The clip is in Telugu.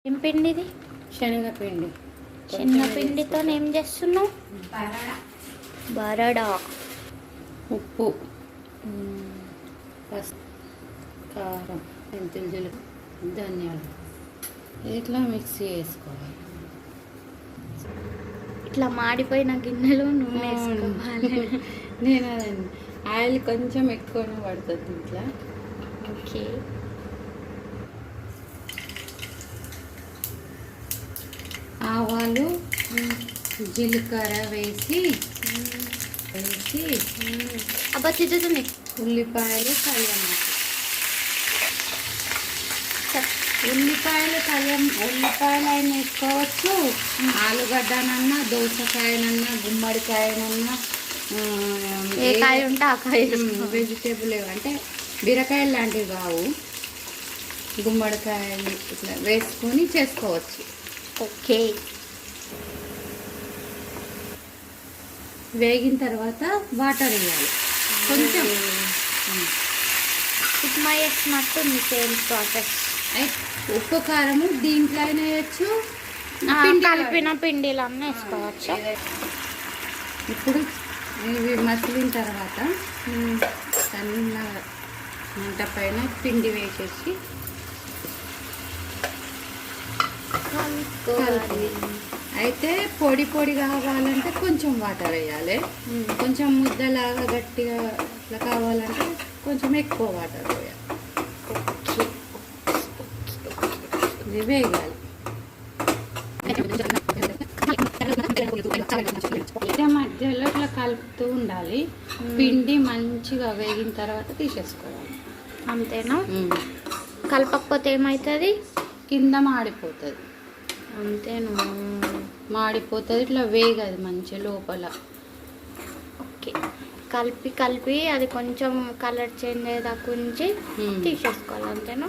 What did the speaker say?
ఏం పిండి ఇది? శనగపిండి. శనగపిండితో ఏం చేస్తున్నావు? బరడా. ఉప్పు, పసుపు, కారం, మెంతులు, జీలకర్ర, ధనియాలు ఇట్లా మిక్సీ వేసుకోవాలి. ఇట్లా మాడిపోయిన గిన్నెలో నూనె వేసుకోవాలి. నేను అదండి ఆయిల్ కొంచెం ఎక్కువనే పడుతుంది ఇట్లా. ఓకే. ఆవాలు, జీలకర్ర వేసి అబ్బా చిచ్చుతుంది. ఉల్లిపాయలు కళ్యామాకు. ఉల్లిపాయలు అయినా వేసుకోవచ్చు, ఆలుగడ్డనన్నా, దోసకాయనన్నా, గుమ్మడికాయనన్నా, ఏ కాయ ఉంటే ఆ కాయ. వెజిటేబుల్ అంటే బీరకాయలు లాంటివి కావు, గుమ్మడికాయలు ఇట్లా వేసుకొని చేసుకోవచ్చు. ఓకే. వేగిన తర్వాత వాటర్ వేయాలి కొంచెం. ఉప్మా చేసినట్టుంది సేమ్ ప్రాసెస్. ఉప్పు కారము దీంట్లో అయినా వేయచ్చు, కలిపిన పిండిలన్నీ వేసుకోవచ్చు. ఇప్పుడు ఇవి మసిలిన తర్వాత సన్న మంట పైన పిండి వేసేసి కలుపుకోవాలి. అయితే పొడి పొడి కావాలంటే కొంచెం వాటర్ వేయాలి, కొంచెం ముద్దలాగా గట్టిగా ఇట్లా కావాలంటే కొంచెం ఎక్కువ వాటర్ వేయాలి. ఇది వేయాలి. మధ్యలో ఇట్లా కలుపుతూ ఉండాలి. పిండి మంచిగా వేగిన తర్వాత తీసేసుకోవాలి. అంతేనా? కలపకపోతే ఏమవుతుంది? కింద మాడిపోతుంది. అంతేనా? మాడిపోతుంది, ఇట్లా వేగదు మంచి లోపల. ఓకే. కలిపి అది కొంచెం కలర్ చేంజ్ అయ్యేదాకా ఉంచి తీసేసుకోవాలి. అంతేనా?